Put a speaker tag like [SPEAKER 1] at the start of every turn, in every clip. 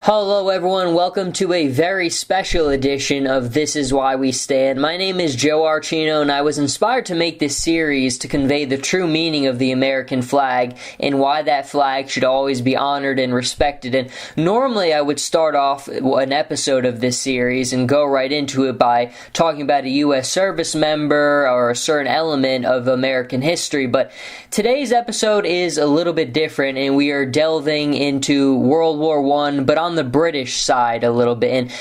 [SPEAKER 1] Hello everyone, welcome to a very special edition of This Is Why We Stand. My name is Joe Archino and I was inspired to make this series to convey the true meaning of the American flag and why that flag should always be honored and respected. And normally I would start off an episode of this series and go right into it by talking about a U.S. service member or a certain element of American history, but today's episode is a little bit different and we are delving into World War I, but on the British side a little bit. And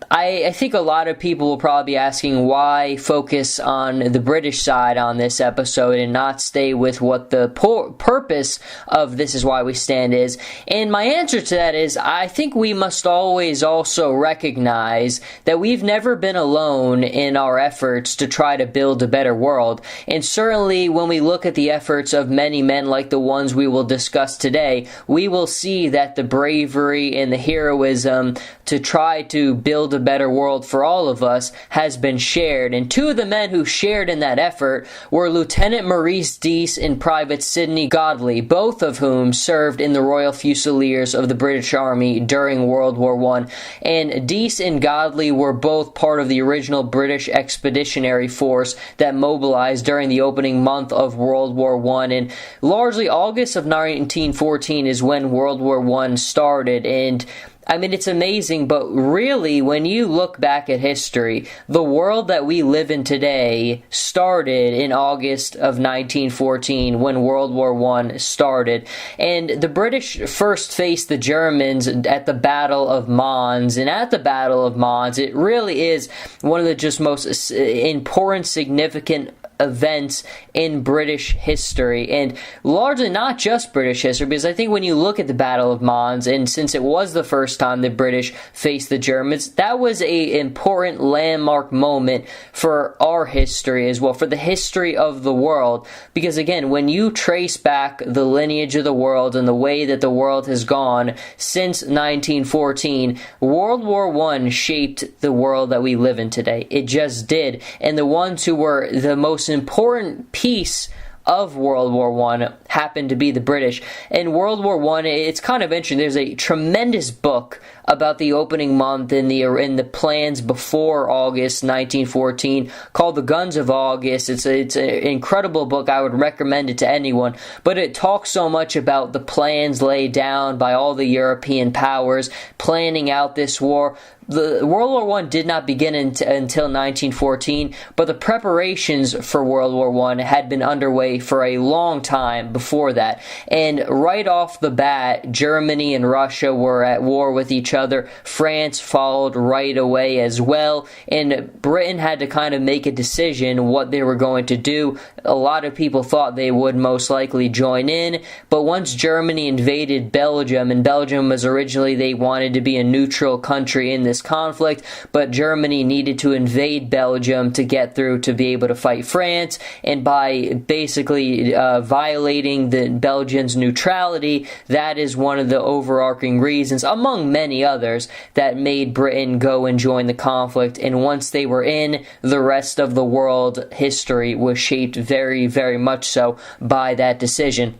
[SPEAKER 1] I think a lot of people will probably be asking why focus on the British side on this episode and not stay with what the purpose of This Is Why We Stand is. And my answer to that is I think we must always also recognize that we've never been alone in our efforts to try to build a better world. And certainly when we look at the efforts of many men like the ones we will discuss today, we will see that the bravery and the heroism to try to build a better world for all of us has been shared. And two of the men who shared in that effort were Lieutenant Maurice Dease and Private Sidney Godley, both of whom served in the Royal Fusiliers of the British Army during World War I. And Dease and Godley were both part of the original British Expeditionary Force that mobilized during the opening month of World War I. And largely August of 1914 is when World War I started. And I mean, it's amazing, but really, when you look back at history, the world that we live in today started in August of 1914 when World War I started. And the British first faced the Germans at the Battle of Mons. And at the Battle of Mons, it really is one of the just most important, significant events in British history, and largely not just British history, because I think when you look at the Battle of Mons, and since it was the first time the British faced the Germans, that was a important landmark moment for our history as well, for the history of the world, because again, when you trace back the lineage of the world and the way that the world has gone since 1914, World War I shaped the world that we live in today. It just did, and the ones who were the most important piece of World War I happened to be the British. In World War I, it's kind of interesting. There's a tremendous book about the opening month in the plans before August 1914 called The Guns of August. It's an incredible book. I would recommend it to anyone. But it talks so much about the plans laid down by all the European powers planning out this war. The World War I did not begin until 1914, but the preparations for World War I had been underway for a long time before that. And right off the bat, Germany and Russia were at war with each other. France followed right away as well, and Britain had to kind of make a decision what they were going to do. A lot of people thought they would most likely join in, but once Germany invaded Belgium, and Belgium was originally, they wanted to be a neutral country in this conflict, but Germany needed to invade Belgium to get through to be able to fight France, and by basically violating the Belgians' neutrality, that is one of the overarching reasons, among many others, that made Britain go and join the conflict. And once they were in, the rest of the world history was shaped very, very much so by that decision.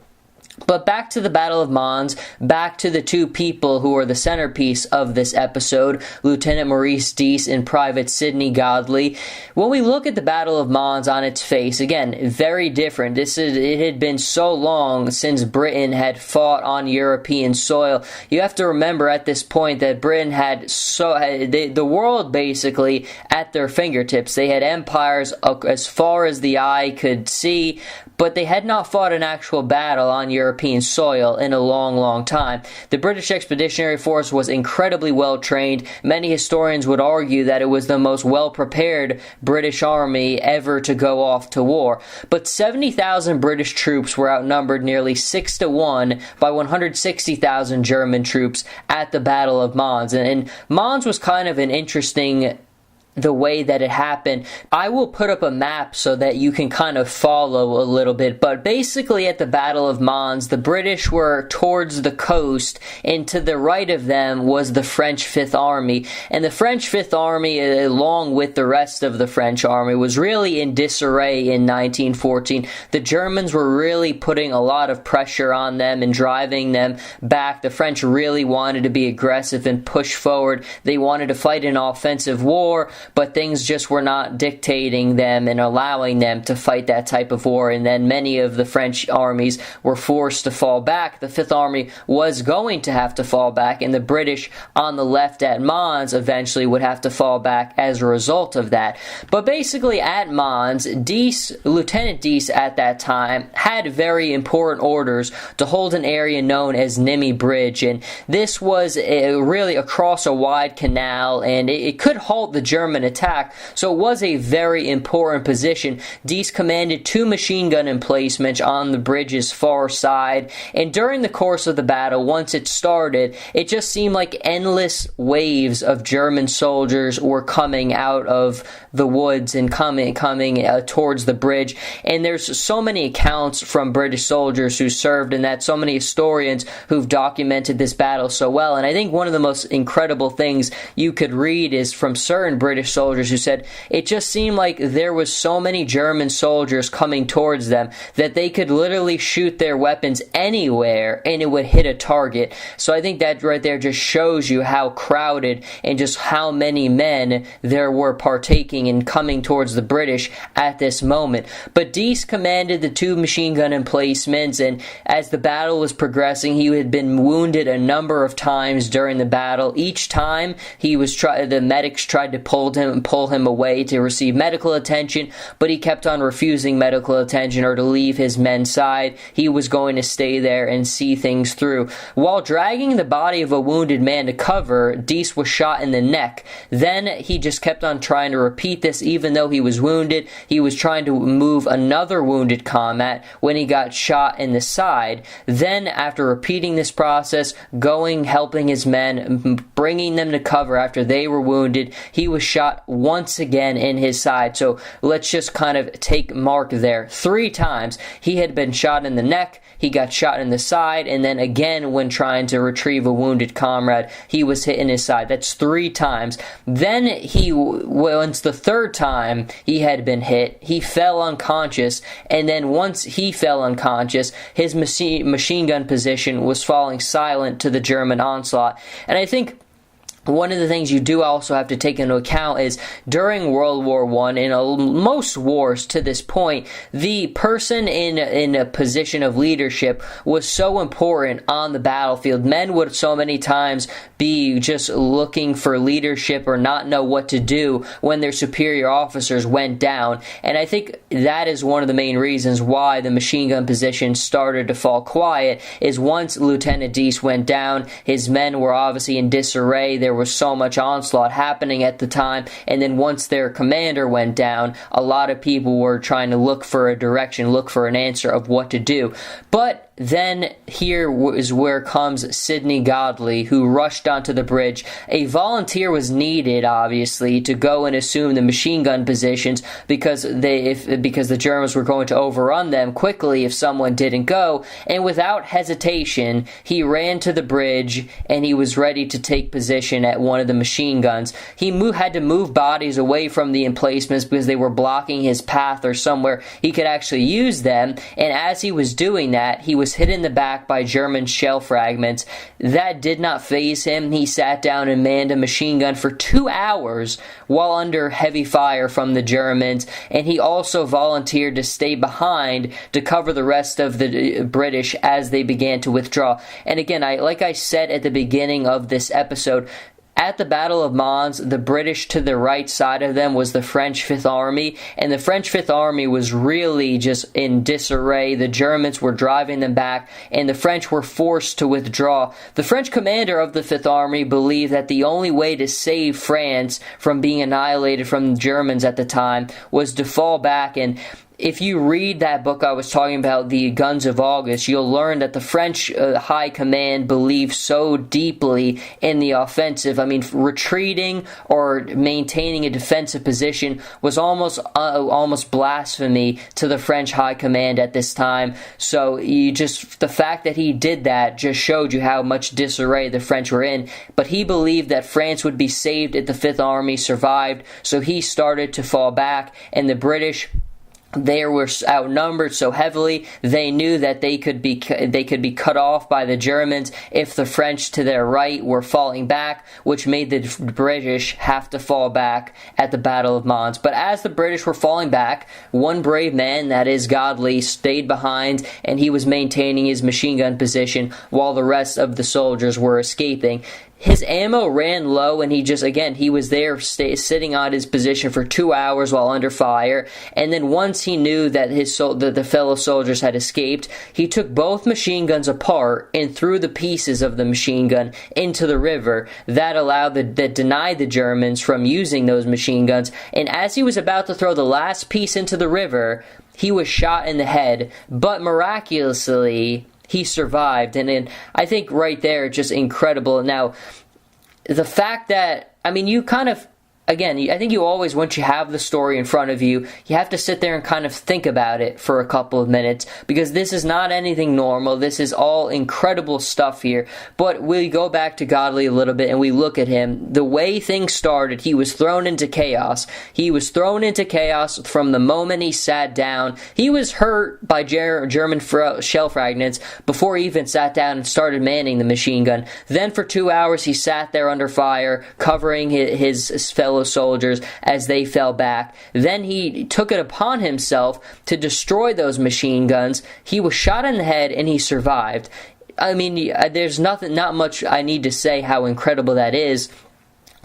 [SPEAKER 1] But back to the Battle of Mons, back to the two people who are the centerpiece of this episode, Lieutenant Maurice Dease and Private Sidney Godley. When we look at the Battle of Mons on its face, again, very different. It had been so long since Britain had fought on European soil. You have to remember at this point that Britain had the world basically at their fingertips. They had empires as far as the eye could see, but they had not fought an actual battle on European soil in a long, long time. The British Expeditionary Force was incredibly well trained. Many historians would argue that it was the most well-prepared British army ever to go off to war. But 70,000 British troops were outnumbered nearly 6-1 by 160,000 German troops at the Battle of Mons. And Mons was kind of an interesting the way that it happened. I will put up a map so that you can kind of follow a little bit, but basically at the Battle of Mons, the British were towards the coast, and to the right of them was the French Fifth Army, and the French Fifth Army, along with the rest of the French army, was really in disarray in 1914. The Germans were really putting a lot of pressure on them and driving them back. The French really wanted to be aggressive and push forward. They wanted to fight an offensive war, but things just were not dictating them and allowing them to fight that type of war, and then many of the French armies were forced to fall back. The Fifth Army was going to have to fall back, and the British on the left at Mons eventually would have to fall back as a result of that. But basically at Mons, Lieutenant Dease at that time had very important orders to hold an area known as Nimy Bridge, and this was really across a wide canal, and it could halt the German attack, so it was a very important position. Dease commanded 2 machine gun emplacements on the bridge's far side, and during the course of the battle, once it started, it just seemed like endless waves of German soldiers were coming out of the woods and coming towards the bridge. And there's so many accounts from British soldiers who served in that, so many historians who've documented this battle so well, and I think one of the most incredible things you could read is from certain British soldiers who said it just seemed like there was so many German soldiers coming towards them that they could literally shoot their weapons anywhere and it would hit a target. So I think that right there just shows you how crowded and just how many men there were partaking and coming towards the British at this moment. But Dease commanded the 2 machine gun emplacements, and as the battle was progressing, he had been wounded a number of times during the battle. Each time the medics tried to pull him away to receive medical attention, but he kept on refusing medical attention or to leave his men's side. He was going to stay there and see things through. While dragging the body of a wounded man to cover, Dease was shot in the neck. Then he just kept on trying to repeat this even though he was wounded. He was trying to move another wounded comrade when he got shot in the side. Then, after repeating this process, helping his men, bringing them to cover after they were wounded, he was shot once again in his side. So let's just kind of take mark there. 3 times he had been shot in the neck, he got shot in the side, and then again when trying to retrieve a wounded comrade, he was hit in his side. That's 3 times. Then once the 3rd time he had been hit, he fell unconscious, and then once he fell unconscious, his machine gun position was falling silent to the German onslaught. And I think one of the things you do also have to take into account is during World War I, in most wars to this point, the person in a position of leadership was so important on the battlefield. Men would so many times be just looking for leadership or not know what to do when their superior officers went down. And I think that is one of the main reasons why the machine gun position started to fall quiet, is once Lieutenant Dease went down, his men were obviously in disarray. There was so much onslaught happening at the time, and then once their commander went down, a lot of people were trying to look for a direction, look for an answer of what to do. But then here is where comes Sidney Godley, who rushed onto the bridge. A volunteer was needed, obviously, to go and assume the machine gun positions because the Germans were going to overrun them quickly if someone didn't go. And without hesitation, he ran to the bridge and he was ready to take position at one of the machine guns. He had to move bodies away from the emplacements because they were blocking his path or somewhere he could actually use them. And as he was doing that, he was hit in the back by German shell fragments. That did not faze him. He sat down and manned a machine gun for 2 hours while under heavy fire from the Germans, and he also volunteered to stay behind to cover the rest of the British as they began to withdraw. And again, like I said at the beginning of this episode, at the Battle of Mons, the British to the right side of them was the French Fifth Army, and the French Fifth Army was really just in disarray. The Germans were driving them back, and the French were forced to withdraw. The French commander of the Fifth Army believed that the only way to save France from being annihilated from the Germans at the time was to fall back, and if you read that book I was talking about, The Guns of August, you'll learn that the French High Command believed so deeply in the offensive. I mean, retreating or maintaining a defensive position was almost blasphemy to the French High Command at this time. So the fact that he did that just showed you how much disarray the French were in. But he believed that France would be saved if the Fifth Army survived, so he started to fall back, and the British, they were outnumbered so heavily, they knew that they could be cut off by the Germans if the French to their right were falling back, which made the British have to fall back at the Battle of Mons. But as the British were falling back, one brave man, that is Godley, stayed behind, and he was maintaining his machine gun position while the rest of the soldiers were escaping. His ammo ran low, and he was there sitting on his position for 2 hours while under fire. And then once he knew that the fellow soldiers had escaped, he took both machine guns apart and threw the pieces of the machine gun into the river. That denied the Germans from using those machine guns. And as he was about to throw the last piece into the river, he was shot in the head, but miraculously he survived. And I think right there, just incredible. Now, the fact that, I mean, you kind of, again, I think you always, once you have the story in front of you, you have to sit there and kind of think about it for a couple of minutes, because this is not anything normal. This is all incredible stuff here. But we go back to Godley a little bit and we look at him. The way things started, he was thrown into chaos. He was thrown into chaos from the moment he sat down. He was hurt by German shell fragments before he even sat down and started manning the machine gun. Then for 2 hours he sat there under fire, covering his fellow soldiers as they fell back. Then he took it upon himself to destroy those machine guns. He was shot in the head and he survived. I mean, there's not much I need to say how incredible that is.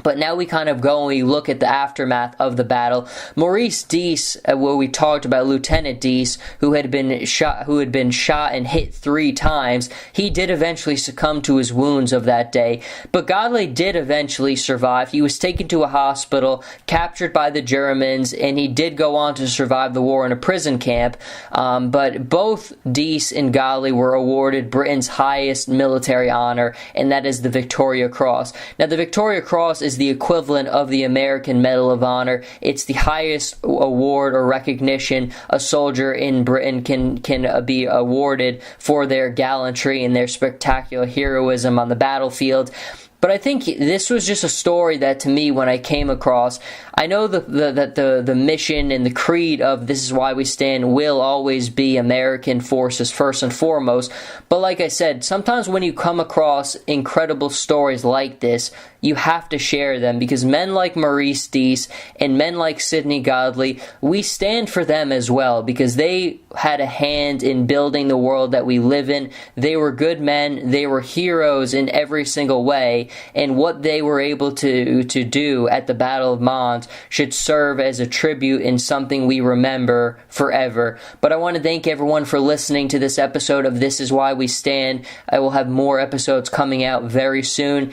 [SPEAKER 1] But now we kind of go and we look at the aftermath of the battle. Maurice Dease, where we talked about Lieutenant Dease, who had been shot and hit 3 times, he did eventually succumb to his wounds of that day. But Godley did eventually survive. He was taken to a hospital, captured by the Germans, and he did go on to survive the war in a prison camp. But both Dease and Godley were awarded Britain's highest military honor, and that is the Victoria Cross. Now, the Victoria Cross is the equivalent of the American Medal of Honor. It's the highest award or recognition a soldier in Britain can be awarded for their gallantry and their spectacular heroism on the battlefield. But I think this was just a story that, to me, when I came across, I know that the mission and the creed of This Is Why We Stand will always be American forces first and foremost. But like I said, sometimes when you come across incredible stories like this, you have to share them, because men like Maurice Dease and men like Sidney Godley, we stand for them as well, because they had a hand in building the world that we live in. They were good men. They were heroes in every single way. And what they were able to do at the Battle of Mons should serve as a tribute and something we remember forever. But I want to thank everyone for listening to this episode of This Is Why We Stand. I will have more episodes coming out very soon.